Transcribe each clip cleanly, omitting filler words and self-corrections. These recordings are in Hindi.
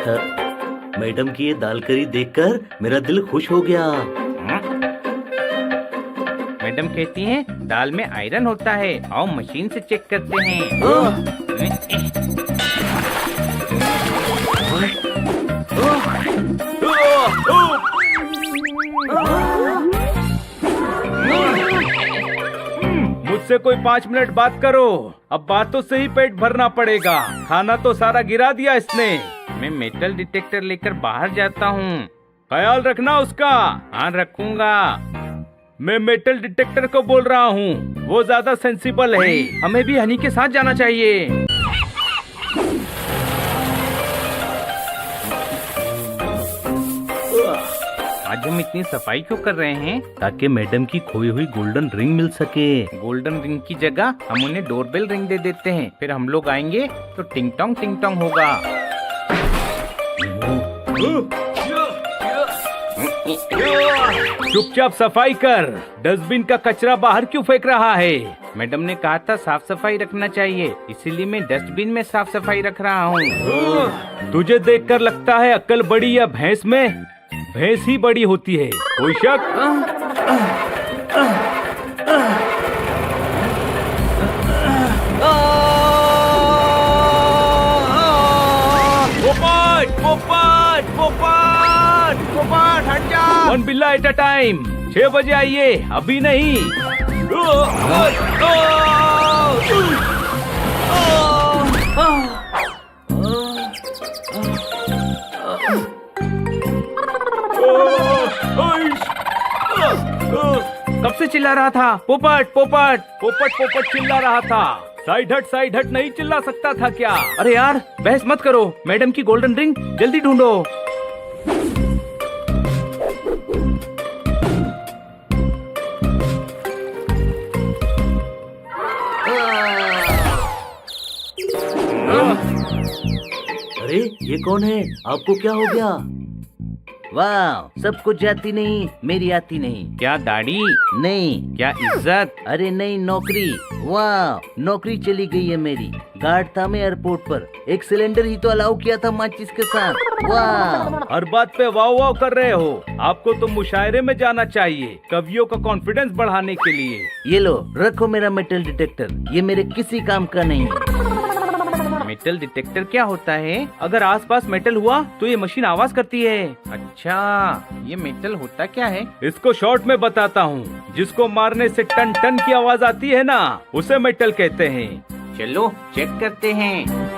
मैडम की ये दाल करी देखकर मेरा दिल खुश हो गया। मैडम कहती हैं दाल में आयरन होता है, आओ मशीन से चेक करते हैं। मुझसे कोई 5 मिनट बात करो, अब बातों से ही पेट भरना पड़ेगा, खाना तो सारा गिरा दिया इसने। मैं मेटल डिटेक्टर लेकर बाहर जाता हूँ। ख्याल रखना उसका। हाँ रखूंगा। मैं मेटल डिटेक्टर को बोल रहा हूँ, वो ज्यादा सेंसिबल है। हमें भी हनी के साथ जाना चाहिए। आज हम इतनी सफाई क्यों कर रहे हैं? ताकि मैडम की खोई हुई गोल्डन रिंग मिल सके। गोल्डन रिंग की जगह हम उन्हें डोरबेल रिंग दे देते हैं, फिर हम लोग आएंगे तो टिंग टोंग होगा। चुपचाप सफाई कर, डस्टबिन का कचरा बाहर क्यों फेंक रहा है? मैडम ने कहा था साफ सफाई रखना चाहिए, इसीलिए मैं डस्टबिन में साफ सफाई रख रहा हूँ। तुझे देखकर लगता है अक्ल बड़ी या भैंस में? भैंस ही बड़ी होती है, कोई शक? पोपट हट जा। 1 बिल्ला एट अ टाइम। 6 बजे आइए, अभी नहीं। कब से चिल्ला रहा था? पोपट पोपट पोपट पोपट चिल्ला रहा था। साइड हट नहीं चिल्ला सकता था क्या? अरे यार बहस मत करो, मैडम की गोल्डन रिंग जल्दी ढूंढो। अरे ये कौन है? आपको क्या हो गया? वाह, सब कुछ आती नहीं, मेरी आती नहीं। क्या दाढ़ी? नहीं। क्या इज्जत? अरे नहीं, नौकरी। वाह, नौकरी चली गई है मेरी। गार्ड था मैं एयरपोर्ट पर, एक सिलेंडर ही तो अलाउ किया था माचिस के साथ। वाह। हर बात पे वाव वाव कर रहे हो। आपको तो मुशायरे में जाना चाहिए, कवियों का कॉन्फिडेंस बढ़ाने के लिए। ये लो, रखो मेरा मेटल डिटेक्टर, ये मेरे किसी काम का नहीं है। मेटल डिटेक्टर क्या होता है? अगर आसपास मेटल हुआ तो ये मशीन आवाज करती है। अच्छा, ये मेटल होता क्या है? इसको शॉर्ट में बताता हूँ। जिसको मारने से टन टन की आवाज आती है ना, उसे मेटल कहते हैं। चलो चेक करते हैं।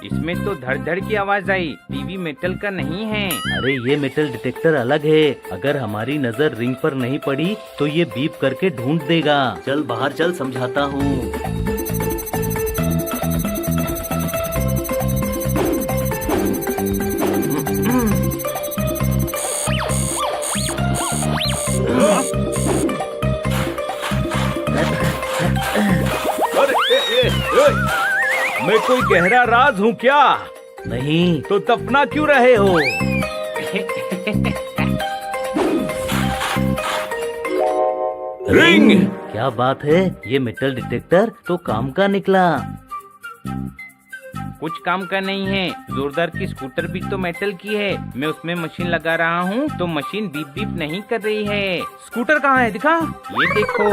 इसमें तो धड़ धड़ की आवाज आई, टीवी मेटल का नहीं है। अरे ये मेटल डिटेक्टर अलग है, अगर हमारी नजर रिंग पर नहीं पड़ी तो ये बीप करके ढूंढ देगा। चल बाहर चल, समझाता हूँ। मैं कोई गहरा राज हूँ क्या? नहीं। तो दफना क्यों रहे हो? रिंग। क्या बात है, ये मेटल डिटेक्टर तो काम का निकला। कुछ काम का नहीं है, जोरदार की स्कूटर भी तो मेटल की है। मैं उसमें मशीन लगा रहा हूँ तो मशीन बीप बीप नहीं कर रही है। स्कूटर कहाँ है, दिखा? ये देखो।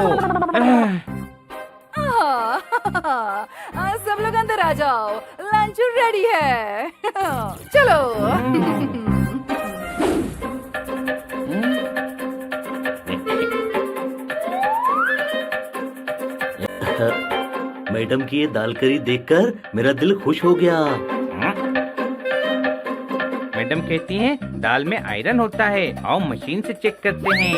सब लोग अंदर आ जाओ, लंच रेडी है। चलो। मैडम की ये दाल करी देखकर मेरा दिल खुश हो गया। मैडम कहती हैं दाल में आयरन होता है, आओ मशीन से चेक करते हैं।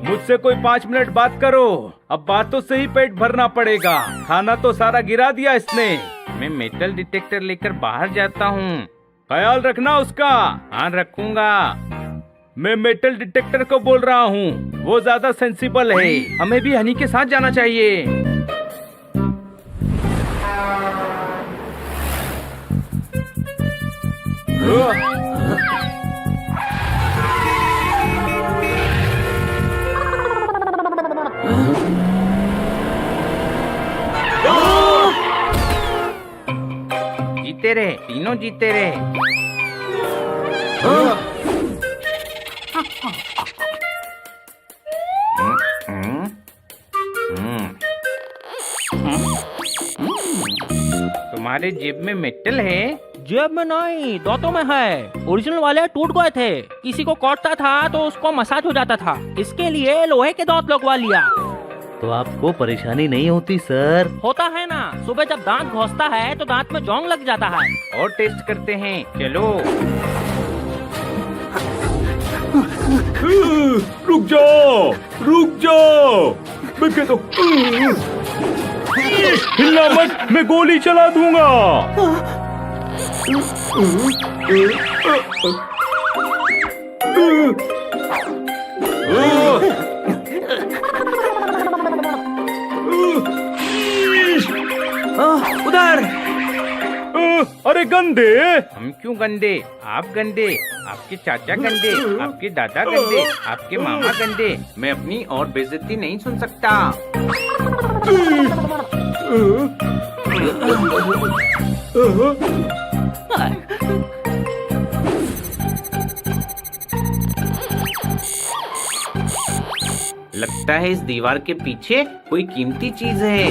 मुझसे कोई 5 मिनट बात करो, अब बातों से ही पेट भरना पड़ेगा, खाना तो सारा गिरा दिया इसने। मैं मेटल डिटेक्टर लेकर बाहर जाता हूँ। ख्याल रखना उसका। हाँ रखूंगा। मैं मेटल डिटेक्टर को बोल रहा हूँ, वो ज्यादा सेंसिबल है। हमें भी हनी के साथ जाना चाहिए। जीते रहे, तीनों जीते रहे। तुम्हारे जेब में मेटल है? जेब में नहीं, दांतों में है। ओरिजिनल वाले टूट गए थे, किसी को काटता था तो उसको मसाज हो जाता था, इसके लिए लोहे के दांत लगवा लिया। तो आपको परेशानी नहीं होती सर? होता है ना, सुबह जब दांत घोंसता है तो दांत में जोंग लग जाता है। और टेस्ट करते हैं, चलो। रुक जाओ, रुक जाओ, मैं कहता हिलना मत, मैं गोली चला दूंगा। उधर। अरे गंदे। हम क्यों गंदे? आप गंदे, आपके चाचा गंदे, आपके दादा गंदे, आपके मामा गंदे। मैं अपनी और बेइज्जती नहीं सुन सकता। लगता है इस दीवार के पीछे कोई कीमती चीज है।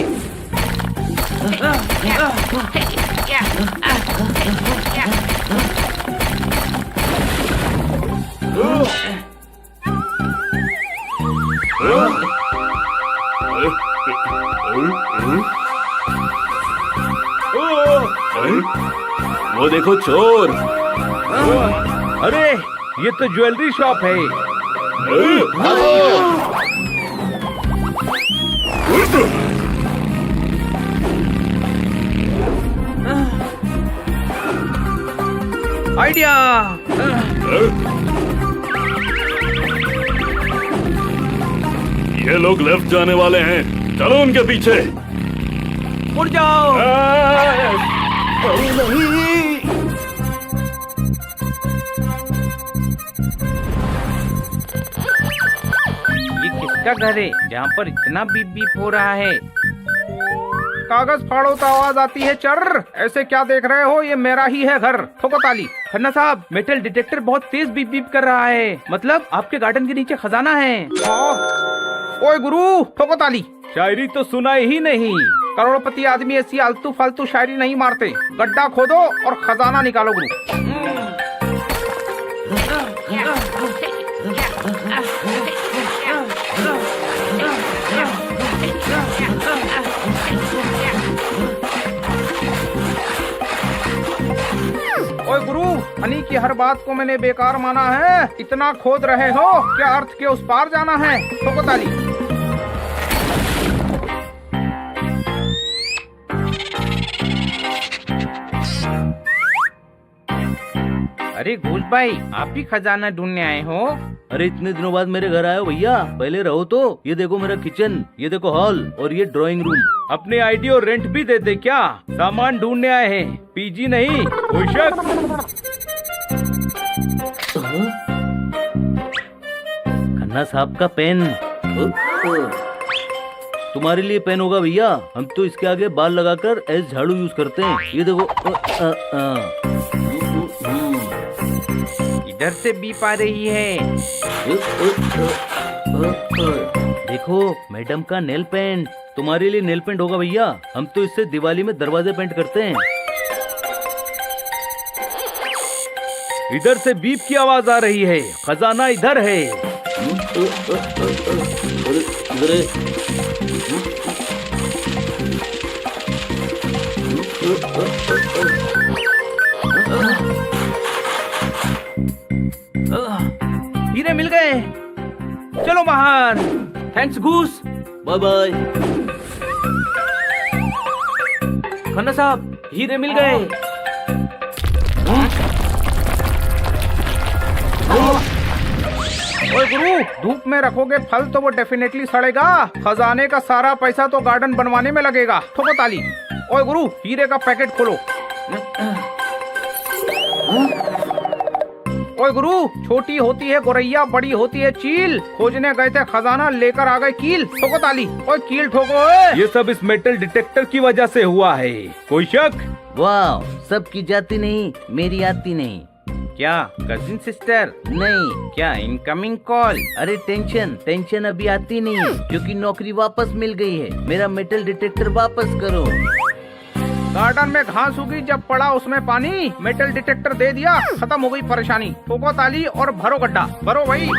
वो देखो चोर। अरे ये तो ज्वेलरी शॉप है। आइडिया। ये लोग लेफ्ट जाने वाले हैं, चलो उनके पीछे। उड़ जाओ। ये किसका घर है जहाँ पर इतना बीप बीप हो रहा है? कागज फाड़ो तो आवाज आती है। चर, ऐसे क्या देख रहे हो? ये मेरा ही है घर। ठोको ताली। खन्ना साहब, मेटल डिटेक्टर बहुत तेज बीप बीप कर रहा है। मतलब आपके गार्डन के नीचे खजाना है। ओए गुरु, ठोको ताली। शायरी तो सुनाई ही नहीं। करोड़पति आदमी ऐसी आलतू फालतू शायरी नहीं मारते। गड्ढा खोदो और खजाना निकालो गुरु। ओए गुरु, हनी की हर बात को मैंने बेकार माना है। इतना खोद रहे हो, क्या अर्थ के उस पार जाना है? ठोको ताली। अरे घोष भाई, आप भी खजाना ढूंढने आए हो? अरे इतने दिनों बाद मेरे घर आए हो भैया, पहले रहो तो। ये देखो मेरा किचन, ये देखो हॉल और ये ड्राइंग रूम। अपने आईडी और रेंट भी दे दे क्या? सामान ढूंढने आए हैं, पीजी नहीं। कोई शक? खन्ना साहब का पेन। तुम्हारे लिए पेन होगा भैया, हम तो इसके आगे बाल लगाकर एज झाड़ू यूज करते हैं। ये देखो। इधर से बीप आ रही है। देखो मैडम का नेल पेंट। तुम्हारे लिए नेल पेंट होगा भैया, हम तो इससे दिवाली में दरवाजे पेंट करते हैं। इधर से बीप की आवाज आ रही है। खजाना इधर है। हीरे मिल गए। चलो बाहर। थैंक्स घूस। Bye bye. खन्ना साहब, हीरे मिल गए। ओए गुरु, धूप में रखोगे फल तो वो डेफिनेटली सड़ेगा। खजाने का सारा पैसा तो गार्डन बनवाने में लगेगा। ठोको ताली। ओए गुरु, हीरे का पैकेट खोलो। ओए गुरु, छोटी होती है गोरैया, बड़ी होती है चील। खोजने गए थे खजाना, लेकर आ गए कील। ठोको ताली। ओए कील ठोको। ये सब इस मेटल डिटेक्टर की वजह से हुआ है। कोई शक? वाह, सबकी जाती नहीं, मेरी आती नहीं। क्या कजिन सिस्टर? नहीं। क्या इनकमिंग कॉल? अरे टेंशन अभी आती नहीं है, क्योंकि नौकरी वापस मिल गई है। मेरा मेटल डिटेक्टर वापस करो। गार्डन में घास उगी, जब पड़ा उसमें पानी, मेटल डिटेक्टर दे दिया, खत्म हो गई परेशानी। ठोको ताली और भरो गड्ढा। भरो भाई।